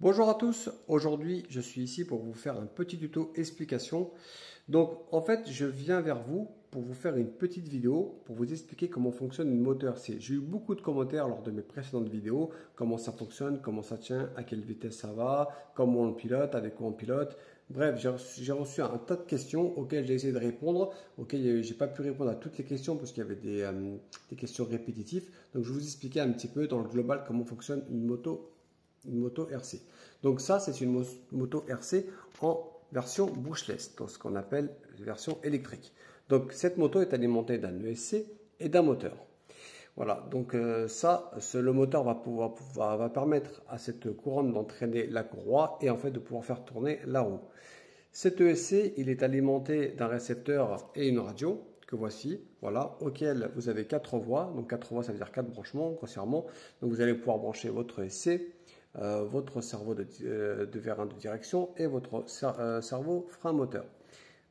Bonjour à tous, aujourd'hui je suis ici pour vous faire un petit tuto explication. Donc en fait je viens vers vous pour vous faire une petite vidéo pour vous expliquer comment fonctionne une moto RC. J'ai eu beaucoup de commentaires lors de mes précédentes vidéos, comment ça fonctionne, comment ça tient, à quelle vitesse ça va, comment on le pilote, avec quoi on pilote. Bref, j'ai reçu un tas de questions auxquelles j'ai essayé de répondre, auxquelles j'ai pas pu répondre à toutes les questions parce qu'il y avait des questions répétitives. Donc je vais vous expliquer un petit peu dans le global comment fonctionne une moto RC. Donc ça, c'est une moto RC en version brushless, donc ce qu'on appelle version électrique. Donc cette moto est alimentée d'un ESC et d'un moteur. Voilà, donc le moteur va permettre à cette couronne d'entraîner la courroie et en fait de pouvoir faire tourner la roue. Cet ESC, il est alimenté d'un récepteur et une radio que voici, voilà, auquel vous avez 4 voies. Donc 4 voies, ça veut dire 4 branchements grossièrement. Donc vous allez pouvoir brancher votre ESC, votre cerveau de vérin de direction et votre cerveau frein moteur.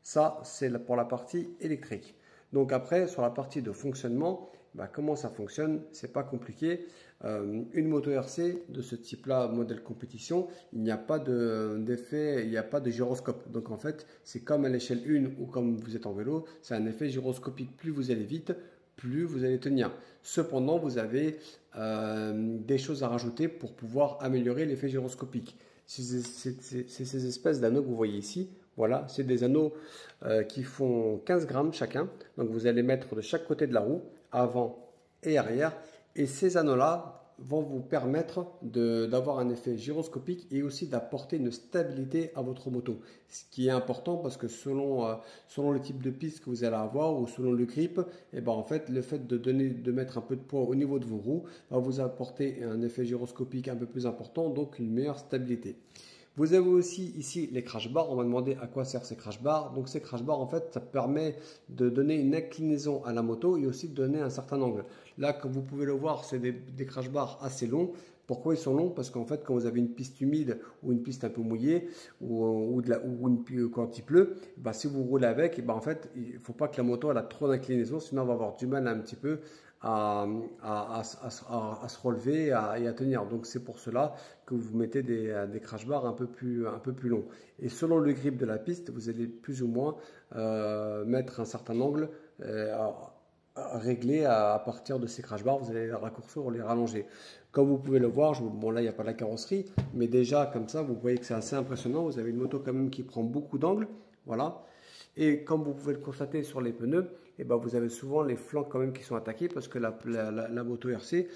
Ça, c'est pour la partie électrique. Donc après, sur la partie de fonctionnement, comment ça fonctionne? C'est pas compliqué. Une moto RC de ce type-là, modèle compétition, il n'y a pas d'effet, il n'y a pas de gyroscope. Donc en fait, c'est comme à l'échelle 1 ou comme vous êtes en vélo, c'est un effet gyroscopique. Plus vous allez vite, plus vous allez tenir. Cependant, vous avez des choses à rajouter pour pouvoir améliorer l'effet gyroscopique. C'est ces espèces d'anneaux que vous voyez ici. Voilà, c'est des anneaux qui font 15 grammes chacun. Donc vous allez mettre de chaque côté de la roue, avant et arrière. Et ces anneaux-là vont vous permettre d'avoir un effet gyroscopique et aussi d'apporter une stabilité à votre moto. Ce qui est important parce que selon le type de piste que vous allez avoir ou selon le grip, et en fait, le fait de mettre un peu de poids au niveau de vos roues va vous apporter un effet gyroscopique un peu plus important, donc une meilleure stabilité. Vous avez aussi ici les crash bars. On m'a demandé à quoi servent ces crash bars. Donc ces crash bars, en fait, ça permet de donner une inclinaison à la moto et aussi de donner un certain angle. Là, comme vous pouvez le voir, c'est des crash bars assez longs. Pourquoi ils sont longs? Parce qu'en fait, quand vous avez une piste humide ou une piste un peu mouillée quand il pleut, si vous roulez avec, en fait, il ne faut pas que la moto elle a trop d'inclinaison, sinon on va avoir du mal un petit peu à se relever et à tenir. Donc c'est pour cela que vous mettez des crash bars un peu plus longs. Et selon le grip de la piste, vous allez plus ou moins mettre un certain angle à régler à partir de ces crash bars. Vous allez les raccourcir ou les rallonger. Comme vous pouvez le voir, bon là il n'y a pas la carrosserie, mais déjà comme ça vous voyez que c'est assez impressionnant. Vous avez une moto quand même qui prend beaucoup d'angles. Voilà. Et comme vous pouvez le constater sur les pneus, vous avez souvent les flancs quand même qui sont attaqués parce que la moto RC,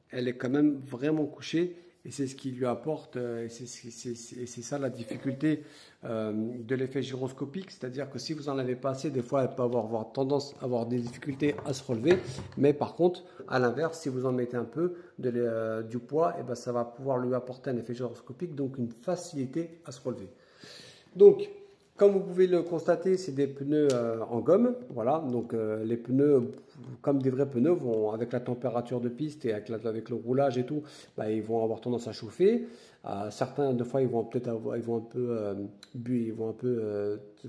elle est quand même vraiment couchée et c'est ce qui lui apporte, et c'est ça la difficulté de l'effet gyroscopique, c'est-à-dire que si vous en avez pas assez, des fois elle peut avoir tendance à avoir des difficultés à se relever, mais par contre, à l'inverse, si vous en mettez un peu du poids, ça va pouvoir lui apporter un effet gyroscopique, donc une facilité à se relever. Donc, comme vous pouvez le constater, c'est des pneus en gomme. Voilà, donc les pneus, comme des vrais pneus, vont avec la température de piste et avec le roulage et tout, ils vont avoir tendance à chauffer. Certains, des fois, ils vont un peu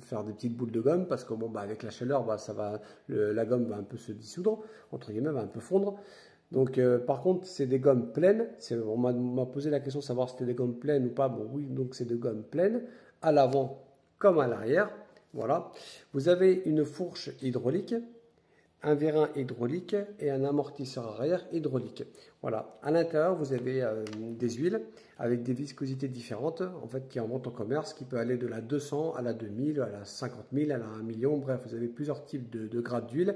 faire des petites boules de gomme parce que avec la chaleur, la gomme va un peu se dissoudre, entre guillemets, va un peu fondre. Donc, par contre, c'est des gommes pleines. On m'a posé la question de savoir si c'était des gommes pleines ou pas. Bon, oui, donc c'est des gommes pleines à l'avant comme à l'arrière. Voilà. Vous avez une fourche hydraulique, un vérin hydraulique et un amortisseur arrière hydraulique. Voilà. À l'intérieur, vous avez des huiles avec des viscosités différentes, en fait, qui en vente en commerce, qui peut aller de la 200 à la 2000, à la 50 000, à la 1 million. Bref, vous avez plusieurs types de grades d'huile.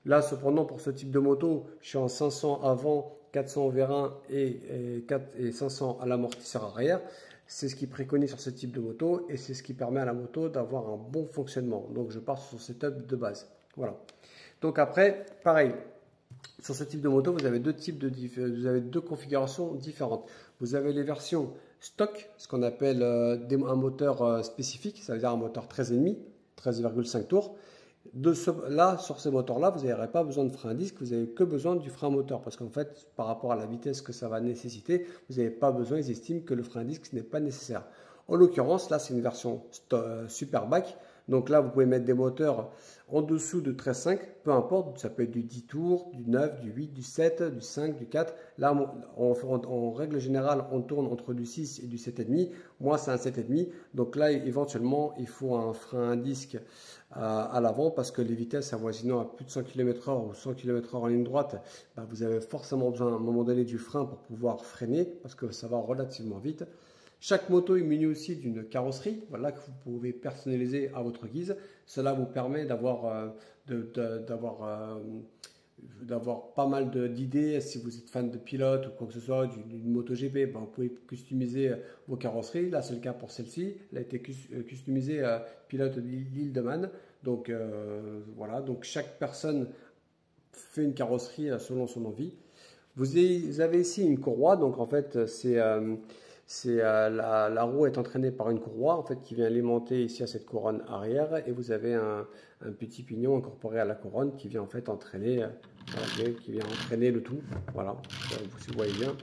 Là, cependant, pour ce type de moto, je suis en 500 avant, 400 au vérin et 500 à l'amortisseur arrière. C'est ce qui préconise sur ce type de moto et c'est ce qui permet à la moto d'avoir un bon fonctionnement. Donc, je pars sur ce setup de base. Voilà. Donc après, pareil, sur ce type de moto, vous avez deux configurations différentes. Vous avez les versions stock, ce qu'on appelle un moteur spécifique, ça veut dire un moteur 13,5 tours. Là, sur ces moteurs-là, vous n'aurez pas besoin de frein à disque, vous n'avez que besoin du frein moteur parce qu'en fait, par rapport à la vitesse que ça va nécessiter, vous n'avez pas besoin, ils estiment que le frein à disque ce n'est pas nécessaire. En l'occurrence, là, c'est une version Superbike Donc là, vous pouvez mettre des moteurs en dessous de 13,5, peu importe, ça peut être du 10 tours, du 9, du 8, du 7, du 5, du 4. Là, en règle générale, on tourne entre du 6 et du 7,5. Moi, c'est un 7,5. Donc là, éventuellement, il faut un frein à disque à l'avant parce que les vitesses avoisinant à plus de 100 km/h ou 100 km/h en ligne droite, bah, vous avez forcément besoin à un moment donné du frein pour pouvoir freiner parce que ça va relativement vite. Chaque moto est munie aussi d'une carrosserie, voilà, que vous pouvez personnaliser à votre guise. Cela vous permet d'avoir pas mal d'idées. Si vous êtes fan de pilote ou quoi que ce soit, d'une moto GP, ben, vous pouvez customiser vos carrosseries. Là, c'est le cas pour celle-ci. Elle a été customisée pilote de l'île de Man. Donc voilà, donc chaque personne fait une carrosserie selon son envie. Vous avez ici une courroie, donc en fait la roue est entraînée par une courroie en fait, qui vient alimenter ici à cette couronne arrière et vous avez un petit pignon incorporé à la couronne qui vient en fait entraîner, le tout. Voilà, vous voyez bien.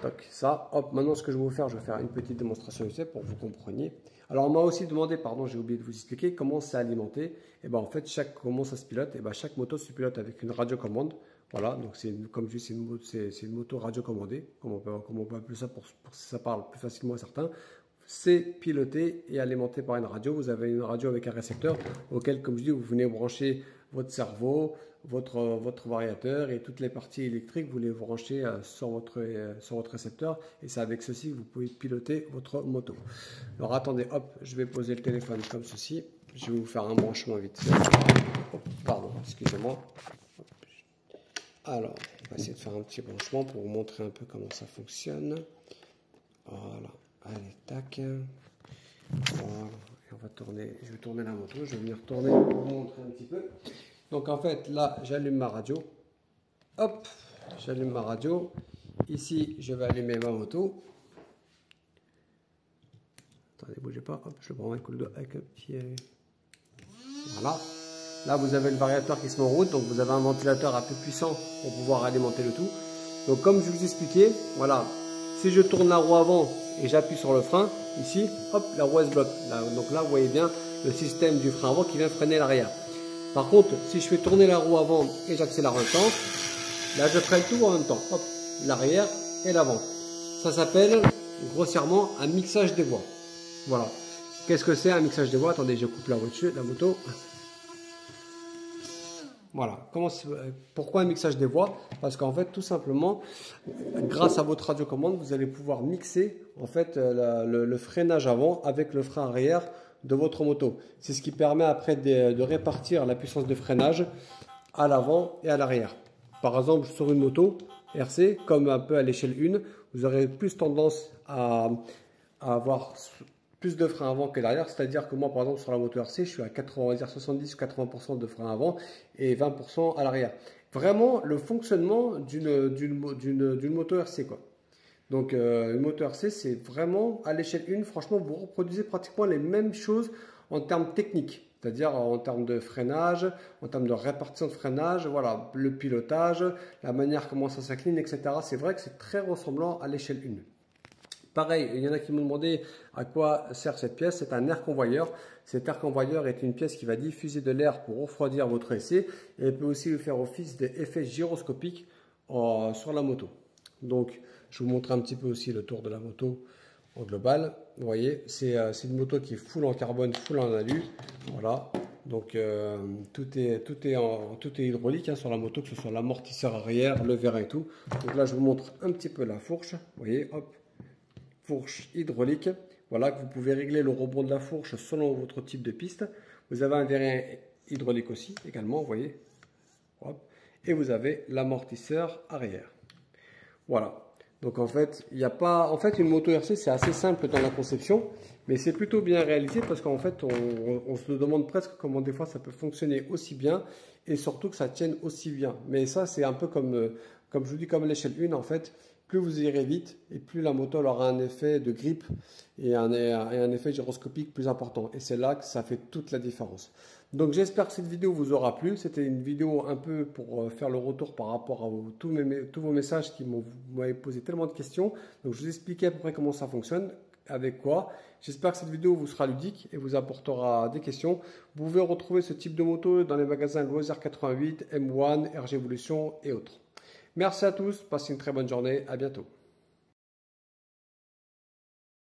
Donc ça, hop, maintenant ce que je vais vous faire, je vais faire une petite démonstration ici pour que vous compreniez. Alors on m'a aussi demandé, pardon, j'ai oublié de vous expliquer comment c'est alimenté. Et ben en fait, comment ça se pilote, et ben chaque moto se pilote avec une radiocommande. Voilà, donc comme je dis, c'est une moto radiocommandée, comme on peut appeler ça pour que ça parle plus facilement à certains. C'est piloté et alimenté par une radio. Vous avez une radio avec un récepteur auquel, comme je dis, vous venez brancher votre cerveau, votre variateur et toutes les parties électriques, vous les branchez sur votre récepteur et c'est avec ceci que vous pouvez piloter votre moto. Alors attendez, hop, je vais poser le téléphone comme ceci. Je vais vous faire un branchement vite. Oh, pardon, excusez-moi. Alors, on va essayer de faire un petit branchement pour vous montrer un peu comment ça fonctionne. Voilà, allez, tac. Voilà, et on va tourner, je vais tourner la moto, je vais venir tourner pour vous montrer un petit peu. Donc en fait, là, j'allume ma radio. Hop, j'allume ma radio. Ici, je vais allumer ma moto. Attendez, bougez pas. Hop, je prends un coup de doigt avec un petit... Voilà. Là, vous avez le variateur qui se met en route. Donc, vous avez un ventilateur un peu puissant pour pouvoir alimenter le tout. Donc, comme je vous expliquais, voilà. Si je tourne la roue avant et j'appuie sur le frein, ici, hop, la roue elle se bloque. Là, donc là, vous voyez bien le système du frein avant qui vient freiner l'arrière. Par contre, si je fais tourner la roue avant et j'accélère en même temps, là je ferai le tout en même temps. Hop, l'arrière et l'avant. Ça s'appelle grossièrement un mixage des voies. Voilà. Qu'est-ce que c'est un mixage des voies? Attendez, je coupe la moto. Voilà. Pourquoi un mixage des voies? Parce qu'en fait, tout simplement, grâce à votre radiocommande, vous allez pouvoir mixer en fait le freinage avant avec le frein arrière de votre moto. C'est ce qui permet après de répartir la puissance de freinage à l'avant et à l'arrière. Par exemple, sur une moto RC, comme un peu à l'échelle 1, vous aurez plus tendance à avoir plus de frein avant que l'arrière. C'est-à-dire que moi, par exemple, sur la moto RC, je suis à 70-80% de frein avant et 20% à l'arrière. Vraiment, le fonctionnement d'une moto RC, quoi. Donc, une moto RC, c'est vraiment à l'échelle 1, franchement, vous reproduisez pratiquement les mêmes choses en termes techniques, c'est-à-dire en termes de freinage, en termes de répartition de freinage, voilà, le pilotage, la manière comment ça s'incline, etc. C'est vrai que c'est très ressemblant à l'échelle 1. Pareil, il y en a qui m'ont demandé à quoi sert cette pièce. C'est un air convoyeur. Cet air convoyeur est une pièce qui va diffuser de l'air pour refroidir votre essai et elle peut aussi faire office d'effet gyroscopique sur la moto. Donc, je vous montre un petit peu aussi le tour de la moto en global. Vous voyez, c'est une moto qui est full en carbone, full en alu. Voilà. Donc, tout est hydraulique hein, sur la moto, que ce soit l'amortisseur arrière, le vérin et tout. Donc là, je vous montre un petit peu la fourche. Vous voyez, hop. Fourche hydraulique, voilà, que vous pouvez régler le rebond de la fourche selon votre type de piste. Vous avez un vérin hydraulique aussi également, vous voyez. Hop. Et vous avez l'amortisseur arrière. Voilà. Donc en fait, il n'y a pas. En fait, une moto RC, c'est assez simple dans la conception, mais c'est plutôt bien réalisé parce qu'en fait, on se demande presque comment des fois ça peut fonctionner aussi bien et surtout que ça tienne aussi bien. Mais ça, c'est un peu comme je vous dis, comme l'échelle 1 en fait. Plus vous irez vite et plus la moto aura un effet de grippe et un effet gyroscopique plus important. Et c'est là que ça fait toute la différence. Donc j'espère que cette vidéo vous aura plu. C'était une vidéo un peu pour faire le retour par rapport à tous vos messages qui m'avaient posé tellement de questions. Donc je vous expliquais à peu près comment ça fonctionne. avec quoi. J'espère que cette vidéo vous sera ludique et vous apportera des questions. Vous pouvez retrouver ce type de moto dans les magasins Loisirs 88, M1, RG Evolution et autres. Merci à tous, passez une très bonne journée, à bientôt.